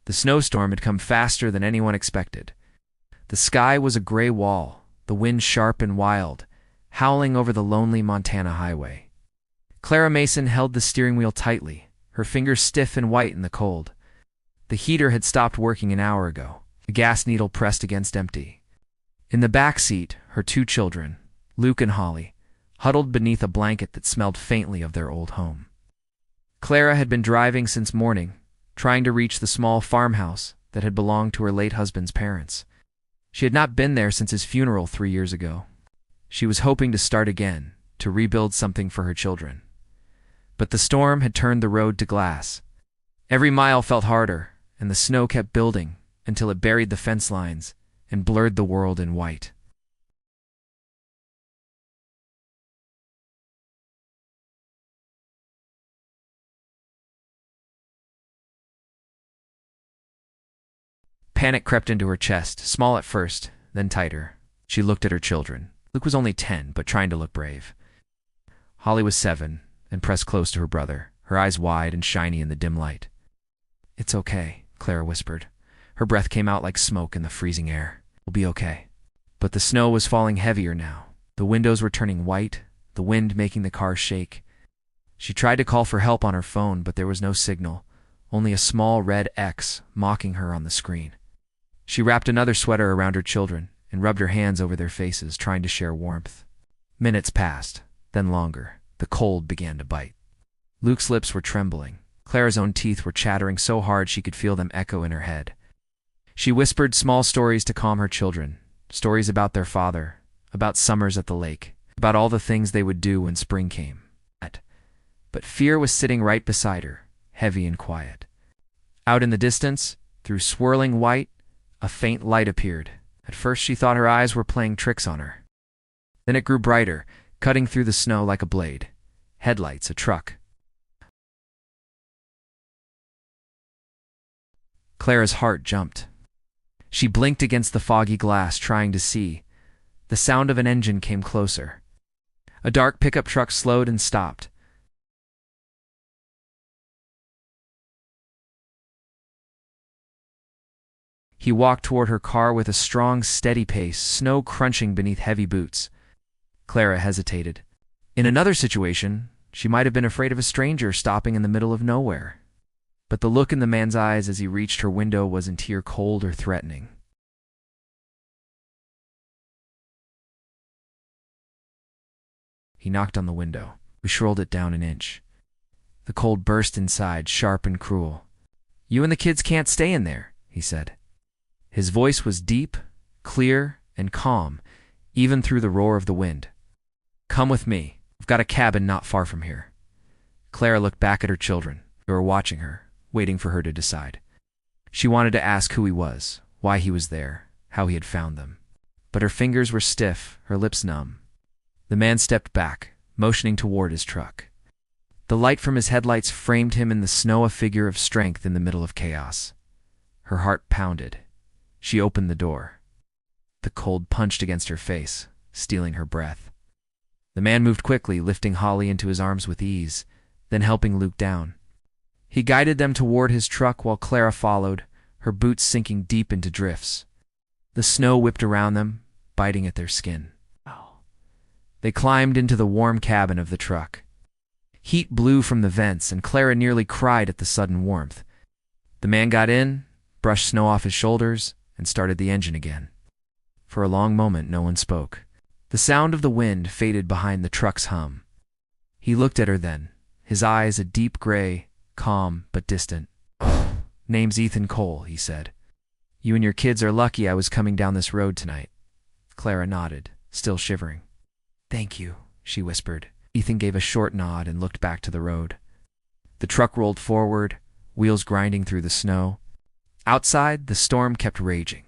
The snowstorm had come faster than anyone expected. The sky was a gray wall, the wind sharp and wild, howling over the lonely Montana highway. Clara Mason held the steering wheel tightly, her fingers stiff and white in the cold. The heater had stopped working an hour ago, the gas needle pressed against empty. In the back seat, her two children, Luke and Holly, huddled beneath a blanket that smelled faintly of their old home. Clara had been driving since morning, trying to reach the small farmhouse that had belonged to her late husband's parents. She had not been there since his funeral 3 years ago. She was hoping to start again, to rebuild something for her children. But the storm had turned the road to glass. Every mile felt harder, and the snow kept building until it buried the fence lines and blurred the world in white. Panic crept into her chest, small at first, then tighter. She looked at her children. Luke was only 10, but trying to look brave. Holly was 7, and pressed close to her brother, her eyes wide and shiny in the dim light. "It's okay," Clara whispered. Her breath came out like smoke in the freezing air. "We'll be okay." But the snow was falling heavier now. The windows were turning white, the wind making the car shake. She tried to call for help on her phone, but there was no signal, only a small red X mocking her on the screen. She wrapped another sweater around her children and rubbed her hands over their faces, trying to share warmth. Minutes passed, then longer. The cold began to bite. Luke's lips were trembling. Clara's own teeth were chattering so hard she could feel them echo in her head. She whispered small stories to calm her children, stories about their father, about summers at the lake, about all the things they would do when spring came. But fear was sitting right beside her, heavy and quiet. Out in the distance, through swirling white, a faint light appeared. At first she thought her eyes were playing tricks on her. Then it grew brighter, cutting through the snow like a blade. Headlights, a truck. Clara's heart jumped. She blinked against the foggy glass, trying to see. The sound of an engine came closer. A dark pickup truck slowed and stopped. He walked toward her car with a strong, steady pace, snow crunching beneath heavy boots. Clara hesitated. In another situation, she might have been afraid of a stranger stopping in the middle of nowhere. But the look in the man's eyes as he reached her window wasn't here cold or threatening. He knocked on the window. We rolled it down an inch. The cold burst inside, sharp and cruel. "You and the kids can't stay in there," he said. His voice was deep, clear, and calm, even through the roar of the wind. "Come with me. We've got a cabin not far from here." Clara looked back at her children. They were watching her, waiting for her to decide. She wanted to ask who he was, why he was there, how he had found them. But her fingers were stiff, her lips numb. The man stepped back, motioning toward his truck. The light from his headlights framed him in the snow, a figure of strength in the middle of chaos. Her heart pounded. She opened the door. The cold punched against her face, stealing her breath. The man moved quickly, lifting Holly into his arms with ease, then helping Luke down. He guided them toward his truck while Clara followed, her boots sinking deep into drifts. The snow whipped around them, biting at their skin. They climbed into the warm cabin of the truck. Heat blew from the vents, and Clara nearly cried at the sudden warmth. The man got in, brushed snow off his shoulders, and started the engine again. For a long moment, no one spoke. The sound of the wind faded behind the truck's hum. He looked at her then, his eyes a deep gray, calm but distant. "Name's Ethan Cole," he said. "You and your kids are lucky I was coming down this road tonight." Clara nodded, still shivering. "Thank you," she whispered. Ethan gave a short nod and looked back to the road. The truck rolled forward, wheels grinding through the snow. Outside, the storm kept raging.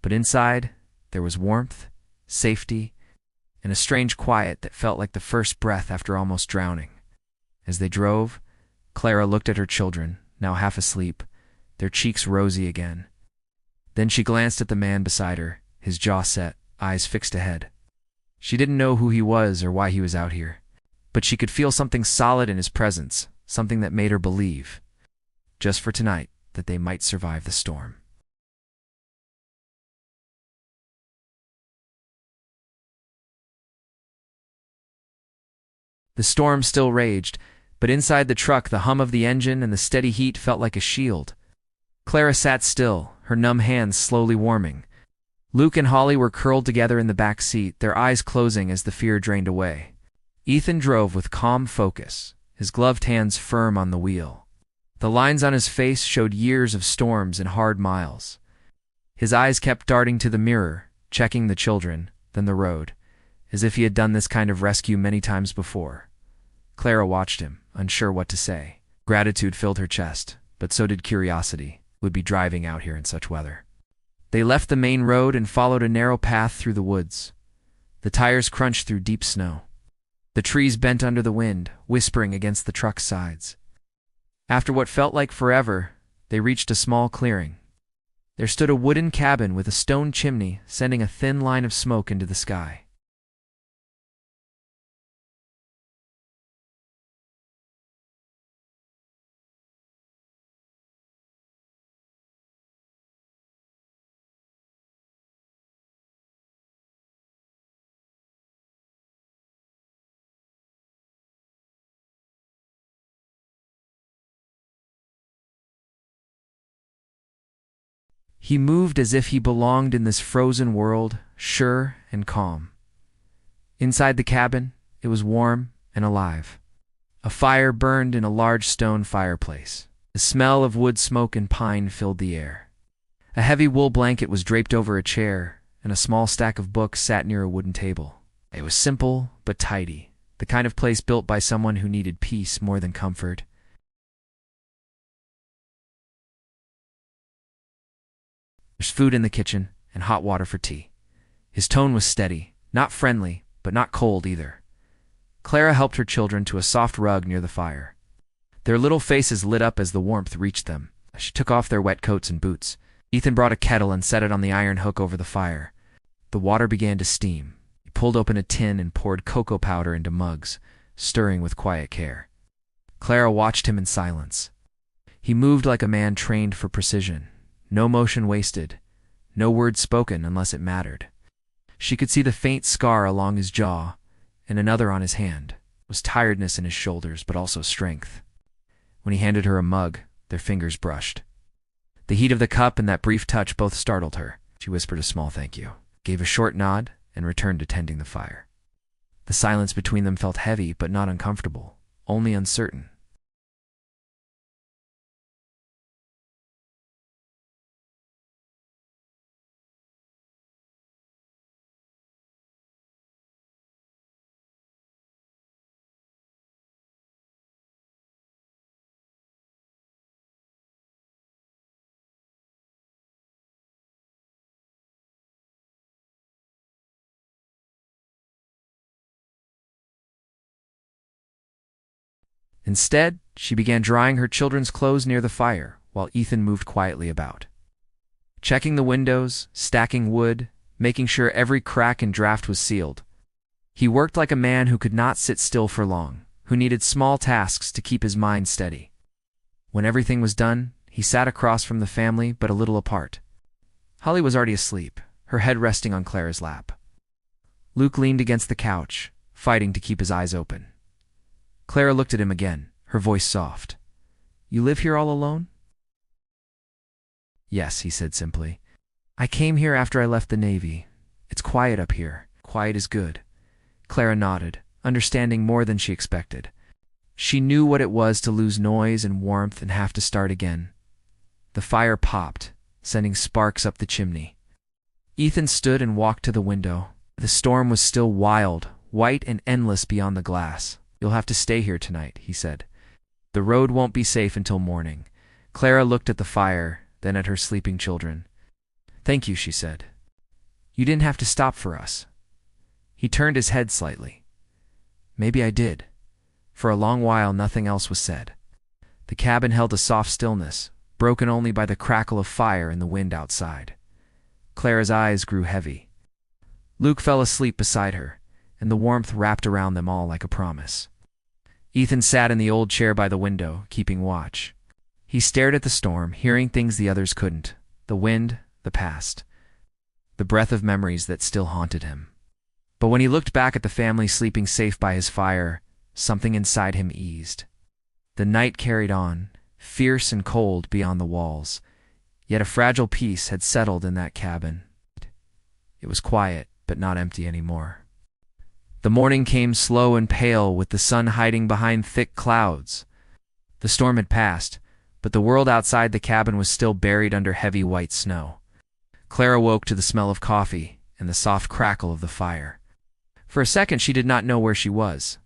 But inside, there was warmth, safety, and a strange quiet that felt like the first breath after almost drowning. As they drove, Clara looked at her children, now half asleep, their cheeks rosy again. Then she glanced at the man beside her, his jaw set, eyes fixed ahead. She didn't know who he was or why he was out here, but she could feel something solid in his presence, something that made her believe. Just for tonight, that they might survive the storm. The storm still raged, but inside the truck the hum of the engine and the steady heat felt like a shield. Clara sat still, her numb hands slowly warming. Luke and Holly were curled together in the back seat, their eyes closing as the fear drained away. Ethan drove with calm focus, his gloved hands firm on the wheel. The lines on his face showed years of storms and hard miles. His eyes kept darting to the mirror, checking the children, then the road, as if he had done this kind of rescue many times before. Clara watched him, unsure what to say. Gratitude filled her chest, but so did curiosity. Would be driving out here in such weather. They left the main road and followed a narrow path through the woods. The tires crunched through deep snow. The trees bent under the wind, whispering against the truck's sides. After what felt like forever, they reached a small clearing. There stood a wooden cabin with a stone chimney sending a thin line of smoke into the sky. He moved as if he belonged in this frozen world, sure and calm. Inside the cabin, it was warm and alive. A fire burned in a large stone fireplace. The smell of wood smoke and pine filled the air. A heavy wool blanket was draped over a chair, and a small stack of books sat near a wooden table. It was simple but tidy, the kind of place built by someone who needed peace more than comfort. There's food in the kitchen and hot water for tea. His tone was steady, not friendly, but not cold either. Clara helped her children to a soft rug near the fire. Their little faces lit up as the warmth reached them. She took off their wet coats and boots. Ethan brought a kettle and set it on the iron hook over the fire. The water began to steam. He pulled open a tin and poured cocoa powder into mugs, stirring with quiet care. Clara watched him in silence. He moved like a man trained for precision. No motion wasted, no word spoken unless it mattered. She could see the faint scar along his jaw, and another on his hand. It was tiredness in his shoulders, but also strength. When he handed her a mug, their fingers brushed. The heat of the cup and that brief touch both startled her. She whispered a small thank you, gave a short nod, and returned to tending the fire. The silence between them felt heavy, but not uncomfortable, only uncertain. Instead, she began drying her children's clothes near the fire, while Ethan moved quietly about. Checking the windows, stacking wood, making sure every crack and draft was sealed. He worked like a man who could not sit still for long, who needed small tasks to keep his mind steady. When everything was done, he sat across from the family, but a little apart. Holly was already asleep, her head resting on Clara's lap. Luke leaned against the couch, fighting to keep his eyes open. Clara looked at him again, her voice soft. "You live here all alone?" "Yes," he said simply. "I came here after I left the Navy. It's quiet up here. Quiet is good." Clara nodded, understanding more than she expected. She knew what it was to lose noise and warmth and have to start again. The fire popped, sending sparks up the chimney. Ethan stood and walked to the window. The storm was still wild, white and endless beyond the glass. "You'll have to stay here tonight," he said. "The road won't be safe until morning." Clara looked at the fire, then at her sleeping children. "Thank you," she said. "You didn't have to stop for us." He turned his head slightly. "Maybe I did." For a long while, nothing else was said. The cabin held a soft stillness, broken only by the crackle of fire and the wind outside. Clara's eyes grew heavy. Luke fell asleep beside her, and the warmth wrapped around them all like a promise. Ethan sat in the old chair by the window, keeping watch. He He stared at the storm, hearing things the others couldn't. The wind, the past, the breath of memories that still haunted him. But when he looked back at the family sleeping safe by his fire, something inside him eased. The night carried on, fierce and cold beyond the walls, yet a fragile peace had settled in that cabin. It was quiet, but not empty anymore. The morning came slow and pale, with the sun hiding behind thick clouds. The storm had passed, but the world outside the cabin was still buried under heavy white snow. Clara woke to the smell of coffee and the soft crackle of the fire. For a second she did not know where she was.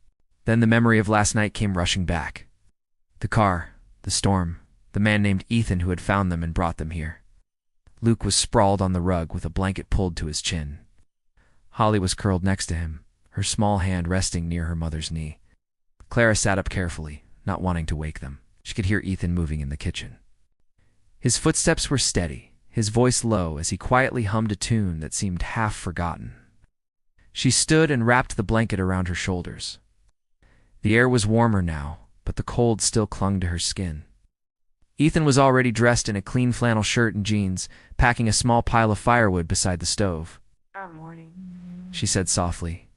Then the memory of last night came rushing back. The car, the storm, the man named Ethan who had found them and brought them here. Luke was sprawled on the rug with a blanket pulled to his chin. Holly was curled next to him, her small hand resting near her mother's knee. Clara sat up carefully, not wanting to wake them. She could hear Ethan moving in the kitchen. His footsteps were steady, his voice low as he quietly hummed a tune that seemed half forgotten. She stood and wrapped the blanket around her shoulders. The air was warmer now, but the cold still clung to her skin. Ethan was already dressed in a clean flannel shirt and jeans, packing a small pile of firewood beside the stove. Good morning, she said softly.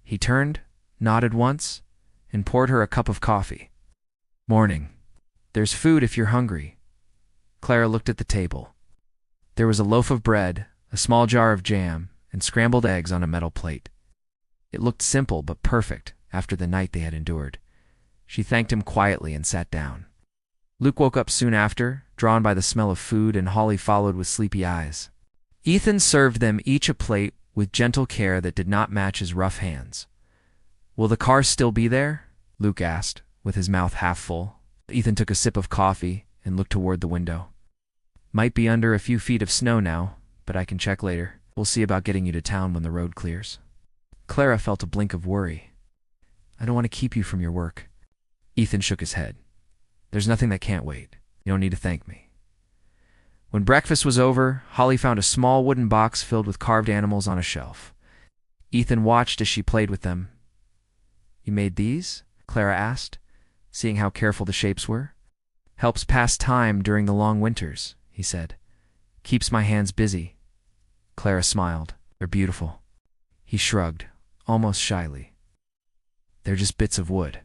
He turned, nodded once, and poured her a cup of coffee. Morning. There's food if you're hungry. Clara looked at the table. There was a loaf of bread, a small jar of jam, and scrambled eggs on a metal plate. It looked simple but perfect after the night they had endured. She thanked him quietly and sat down. Luke woke up soon after, drawn by the smell of food, and Holly followed with sleepy eyes. Ethan served them each a plate with gentle care that did not match his rough hands. "Will the car still be there?" Luke asked, with his mouth half full. Ethan took a sip of coffee and looked toward the window. "Might be under a few feet of snow now, but I can check later. We'll see about getting you to town when the road clears." Clara felt a blink of worry. "I don't want to keep you from your work." Ethan shook his head. "There's nothing that can't wait. You don't need to thank me." When breakfast was over, Holly found a small wooden box filled with carved animals on a shelf. Ethan watched as she played with them. "You made these?" Clara asked, seeing how careful the shapes were. "Helps pass time during the long winters," he said. "Keeps my hands busy." Clara smiled. "They're beautiful." He shrugged, almost shyly. "They're just bits of wood."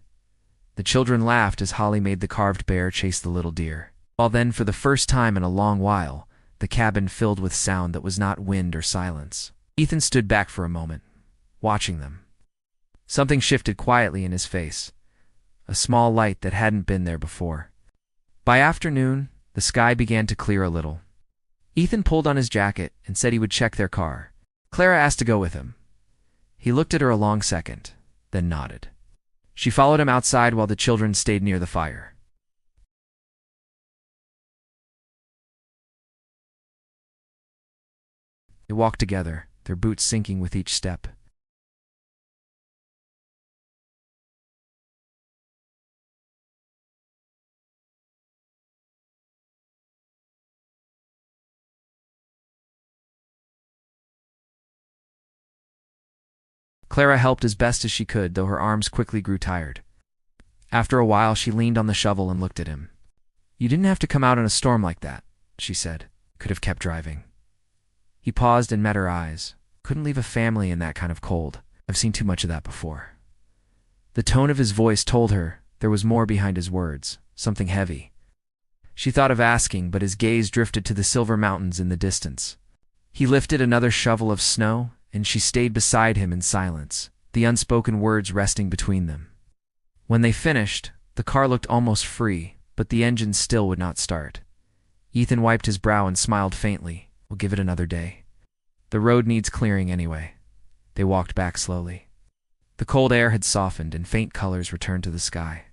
The children laughed as Holly made the carved bear chase the little deer. While then, for the first time in a long while, the cabin filled with sound that was not wind or silence. Ethan stood back for a moment, watching them. Something shifted quietly in his face, a small light that hadn't been there before. By afternoon, the sky began to clear a little. Ethan pulled on his jacket and said he would check their car. Clara asked to go with him. He looked at her a long second, then nodded. She followed him outside while the children stayed near the fire. They walked together, their boots sinking with each step. Clara helped as best as she could, though her arms quickly grew tired. After a while, she leaned on the shovel and looked at him. "You didn't have to come out in a storm like that," she said. "Could have kept driving." He paused and met her eyes. "Couldn't leave a family in that kind of cold. I've seen too much of that before." The tone of his voice told her there was more behind his words, something heavy. She thought of asking, but his gaze drifted to the silver mountains in the distance. He lifted another shovel of snow, and she stayed beside him in silence, the unspoken words resting between them. When they finished, the car looked almost free, but the engine still would not start. Ethan wiped his brow and smiled faintly. "We'll give it another day. The road needs clearing anyway." They walked back slowly. The cold air had softened and faint colors returned to the sky.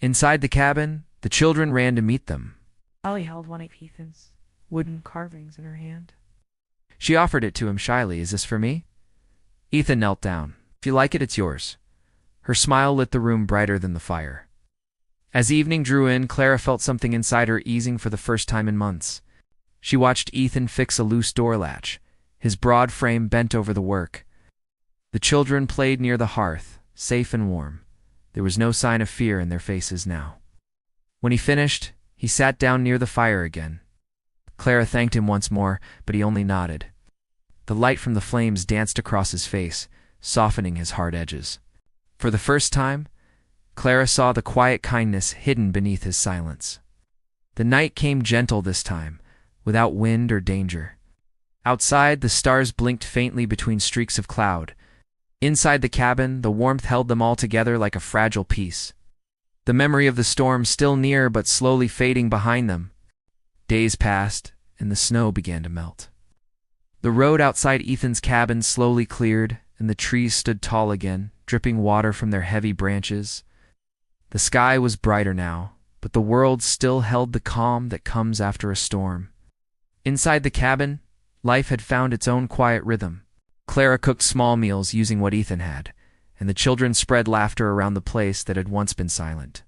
Inside the cabin, the children ran to meet them. Holly held one of Ethan's wooden carvings in her hand. She offered it to him shyly. "Is this for me?" Ethan knelt down. "If you like it, it's yours." Her smile lit the room brighter than the fire. As evening drew in, Clara felt something inside her easing for the first time in months. She watched Ethan fix a loose door latch, his broad frame bent over the work. The children played near the hearth, safe and warm. There was no sign of fear in their faces now. When he finished, He sat down near the fire again. Clara thanked him once more, but he only nodded. The light from the flames danced across his face, softening his hard edges. For the first time, Clara saw the quiet kindness hidden beneath his silence. The night came gentle this time, without wind or danger. Outside, the stars blinked faintly between streaks of cloud. Inside the cabin, the warmth held them all together like a fragile piece. The memory of the storm still near but slowly fading behind them. Days passed, and the snow began to melt. The road outside Ethan's cabin slowly cleared, and the trees stood tall again, dripping water from their heavy branches. The sky was brighter now, but the world still held the calm that comes after a storm. Inside the cabin, life had found its own quiet rhythm. Clara cooked small meals using what Ethan had, and the children spread laughter around the place that had once been silent.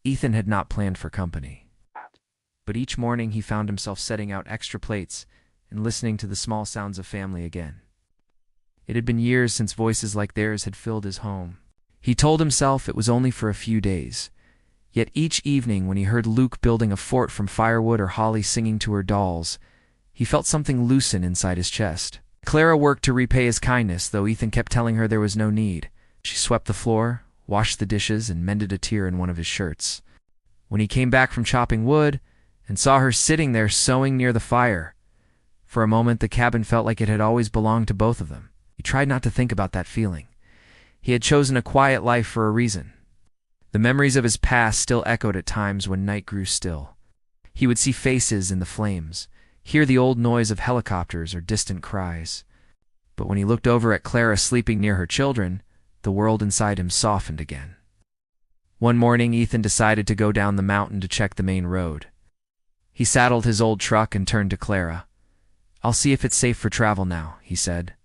Ethan had not planned for company, but each morning he found himself setting out extra plates and listening to the small sounds of family again. It had been years since voices like theirs had filled his home. He told himself it was only for a few days, yet each evening when he heard Luke building a fort from firewood or Holly singing to her dolls, he felt something loosen inside his chest. Clara worked to repay his kindness, though Ethan kept telling her there was no need. She swept the floor, washed the dishes, and mended a tear in one of his shirts. When he came back from chopping wood and saw her sitting there sewing near the fire, for a moment the cabin felt like it had always belonged to both of them. He tried not to think about that feeling. He had chosen a quiet life for a reason. The memories of his past still echoed at times when night grew still. He would see faces in the flames, hear the old noise of helicopters or distant cries. But when he looked over at Clara sleeping near her children, the world inside him softened again. One morning, Ethan decided to go down the mountain to check the main road. He saddled his old truck and turned to Clara. "I'll see if it's safe for travel now," he said.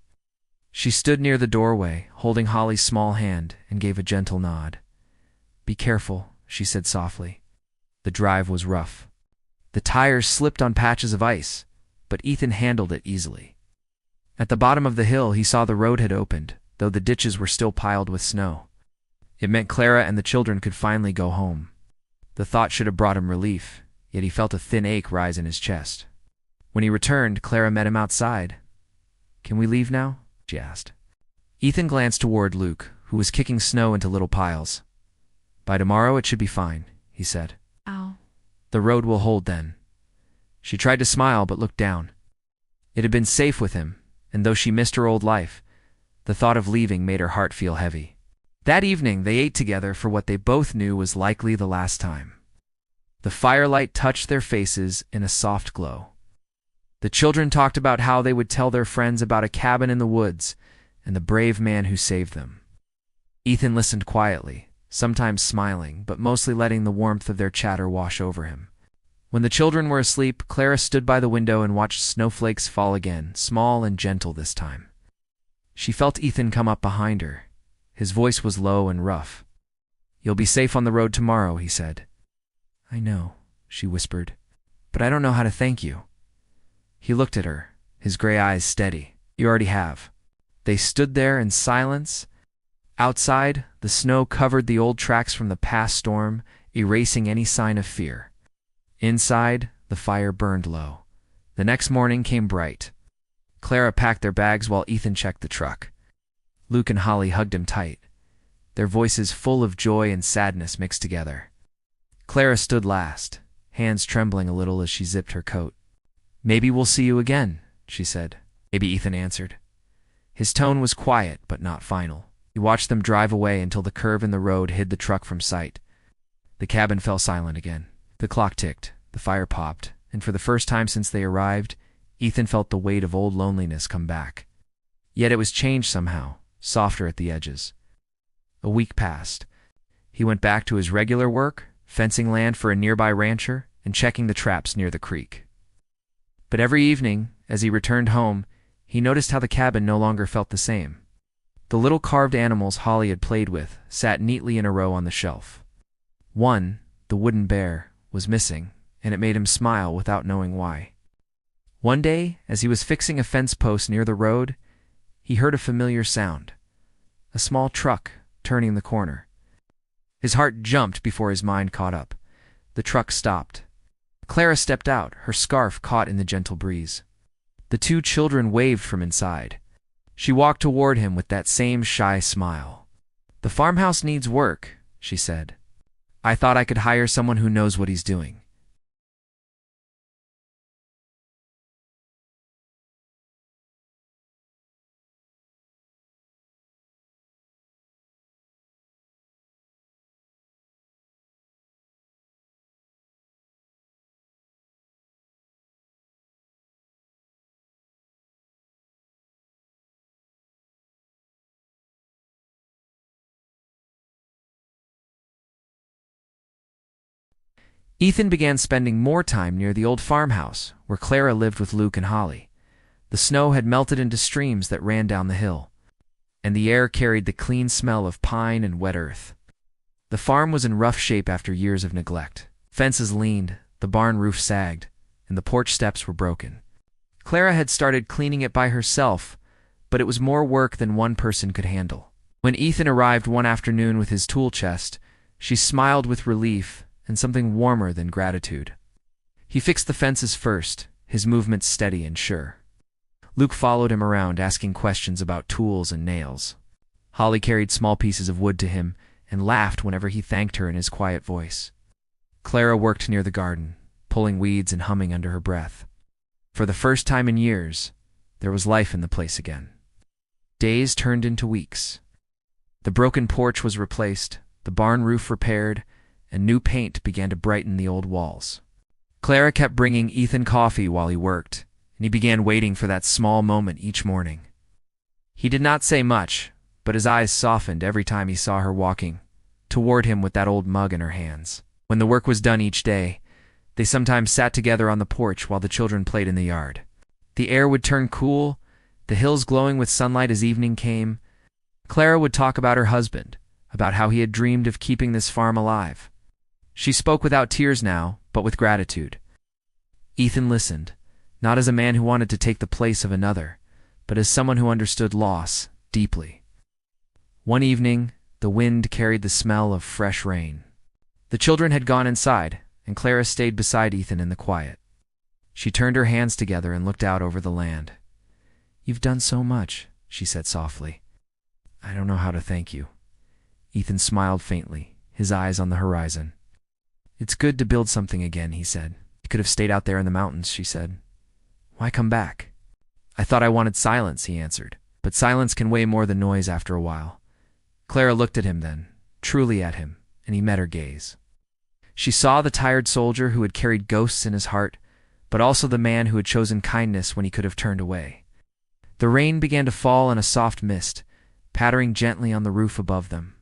She stood near the doorway, holding Holly's small hand, and gave a gentle nod. "Be careful," she said softly. The drive was rough. The tires slipped on patches of ice, but Ethan handled it easily. At the bottom of the hill, he saw the road had opened, though the ditches were still piled with snow. It meant Clara and the children could finally go home. The thought should have brought him relief, yet he felt a thin ache rise in his chest. When he returned, Clara met him outside. "Can we leave now?" she asked. Ethan glanced toward Luke, who was kicking snow into little piles. "By tomorrow it should be fine," he said. Ow. "The road will hold then." She tried to smile but looked down. It had been safe with him, and though she missed her old life, the thought of leaving made her heart feel heavy. That evening they ate together for what they both knew was likely the last time. The firelight touched their faces in a soft glow. The children talked about how they would tell their friends about a cabin in the woods and the brave man who saved them. Ethan listened quietly, sometimes smiling, but mostly letting the warmth of their chatter wash over him. When the children were asleep, Clara stood by the window and watched snowflakes fall again, small and gentle this time. She felt Ethan come up behind her. His voice was low and rough. "You'll be safe on the road tomorrow," he said. "I know," she whispered, "but I don't know how to thank you." He looked at her, his gray eyes steady. "You already have." They stood there in silence. Outside, the snow covered the old tracks from the past storm, erasing any sign of fear. Inside, the fire burned low. The next morning came bright. Clara packed their bags while Ethan checked the truck. Luke and Holly hugged him tight, their voices full of joy and sadness mixed together. Clara stood last, hands trembling a little as she zipped her coat. "Maybe we'll see you again," she said. "Maybe," Ethan answered. His tone was quiet but not final. He watched them drive away until the curve in the road hid the truck from sight. The cabin fell silent again. The clock ticked, the fire popped, and for the first time since they arrived, Ethan felt the weight of old loneliness come back. Yet it was changed somehow, softer at the edges. A week passed. He went back to his regular work, fencing land for a nearby rancher and checking the traps near the creek. But every evening, as he returned home, he noticed how the cabin no longer felt the same. The little carved animals Holly had played with sat neatly in a row on the shelf. One, the wooden bear, was missing, and it made him smile without knowing why. One day, as he was fixing a fence post near the road, he heard a familiar sound. A small truck turning the corner. His heart jumped before his mind caught up. The truck stopped, Clara stepped out, her scarf caught in the gentle breeze. The two children waved from inside. She walked toward him with that same shy smile. "The farmhouse needs work," she said. "I thought I could hire someone who knows what he's doing." Ethan began spending more time near the old farmhouse, where Clara lived with Luke and Holly. The snow had melted into streams that ran down the hill, and the air carried the clean smell of pine and wet earth. The farm was in rough shape after years of neglect. Fences leaned, the barn roof sagged, and the porch steps were broken. Clara had started cleaning it by herself, but it was more work than one person could handle. When Ethan arrived one afternoon with his tool chest, she smiled with relief and something warmer than gratitude. He fixed the fences first, his movements steady and sure. Luke followed him around, asking questions about tools and nails. Holly carried small pieces of wood to him and laughed whenever he thanked her in his quiet voice. Clara worked near the garden, pulling weeds and humming under her breath. For the first time in years, there was life in the place again. Days turned into weeks. The broken porch was replaced, the barn roof repaired, and new paint began to brighten the old walls. Clara kept bringing Ethan coffee while he worked, and he began waiting for that small moment each morning. He did not say much, but his eyes softened every time he saw her walking toward him with that old mug in her hands. When the work was done each day, they sometimes sat together on the porch while the children played in the yard. The air would turn cool, the hills glowing with sunlight as evening came. Clara would talk about her husband, about how he had dreamed of keeping this farm alive. She spoke without tears now, but with gratitude. Ethan listened, not as a man who wanted to take the place of another, but as someone who understood loss deeply. One evening, the wind carried the smell of fresh rain. The children had gone inside, and Clara stayed beside Ethan in the quiet. She turned her hands together and looked out over the land. "You've done so much," she said softly. "I don't know how to thank you." Ethan smiled faintly, his eyes on the horizon. "It's good to build something again," he said. "You could have stayed out there in the mountains," she said. "Why come back?" "I thought I wanted silence," he answered. "But silence can weigh more than noise after a while." Clara looked at him then, truly at him, and he met her gaze. She saw the tired soldier who had carried ghosts in his heart, but also the man who had chosen kindness when he could have turned away. The rain began to fall in a soft mist, pattering gently on the roof above them.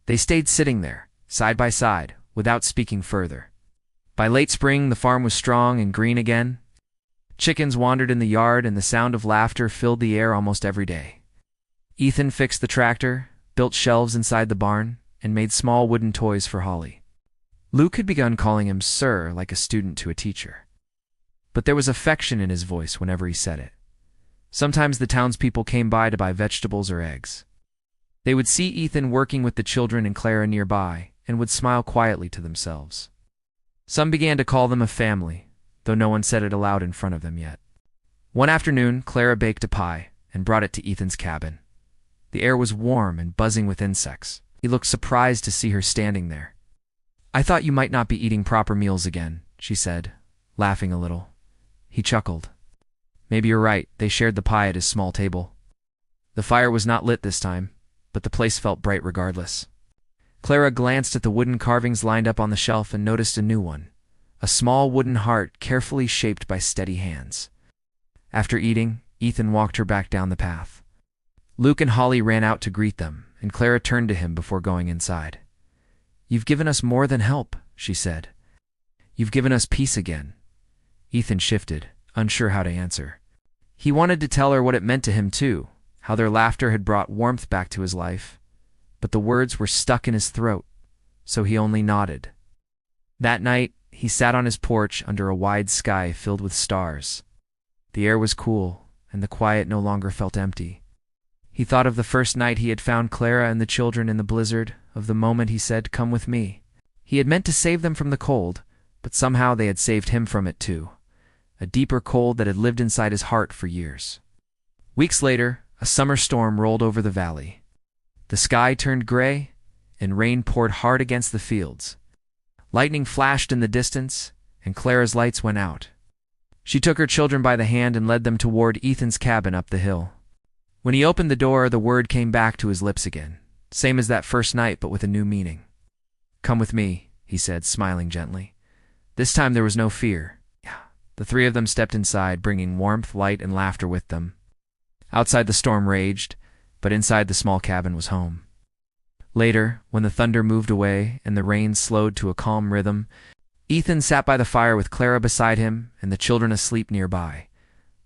They stayed sitting there, side by side, without speaking further. By late spring, the farm was strong and green again. Chickens wandered in the yard, and the sound of laughter filled the air almost every day. Ethan fixed the tractor, built shelves inside the barn, and made small wooden toys for Holly. Luke had begun calling him Sir, like a student to a teacher. But there was affection in his voice whenever he said it. Sometimes the townspeople came by to buy vegetables or eggs. They would see Ethan working with the children and Clara nearby, and would smile quietly to themselves. Some began to call them a family, though no one said it aloud in front of them yet. One afternoon, Clara baked a pie and brought it to Ethan's cabin. The air was warm and buzzing with insects. He looked surprised to see her standing there. "I thought you might not be eating proper meals again," she said, laughing a little. He chuckled. "Maybe you're right," they shared the pie at his small table. The fire was not lit this time, but the place felt bright regardless. Clara glanced at the wooden carvings lined up on the shelf and noticed a new one, a small wooden heart carefully shaped by steady hands. After eating, Ethan walked her back down the path. Luke and Holly ran out to greet them, and Clara turned to him before going inside. "You've given us more than help," she said. "You've given us peace again." Ethan shifted, unsure how to answer. He wanted to tell her what it meant to him too, how their laughter had brought warmth back to his life. But the words were stuck in his throat, so he only nodded. That night, he sat on his porch under a wide sky filled with stars. The air was cool, and the quiet no longer felt empty. He thought of the first night he had found Clara and the children in the blizzard, of the moment he said, "Come with me." He had meant to save them from the cold, but somehow they had saved him from it too, a deeper cold that had lived inside his heart for years. Weeks later, a summer storm rolled over the valley. The sky turned gray, and rain poured hard against the fields. Lightning flashed in the distance, and Clara's lights went out. She took her children by the hand and led them toward Ethan's cabin up the hill. When he opened the door, the word came back to his lips again, same as that first night, but with a new meaning. "Come with me," he said, smiling gently. This time there was no fear. The three of them stepped inside, bringing warmth, light, and laughter with them. Outside the storm raged, but inside the small cabin was home. Later, when the thunder moved away and the rain slowed to a calm rhythm, Ethan sat by the fire with Clara beside him and the children asleep nearby.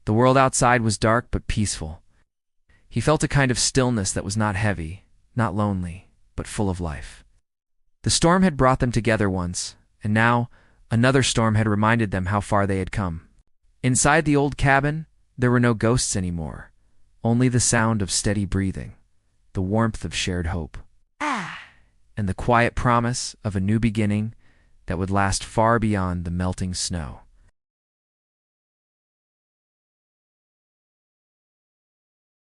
The world outside was dark but peaceful. He felt a kind of stillness that was not heavy, not lonely, but full of life. The storm had brought them together once, and now another storm had reminded them how far they had come. Inside the old cabin, there were no ghosts anymore, only the sound of steady breathing, the warmth of shared hope, and the quiet promise of a new beginning that would last far beyond the melting snow.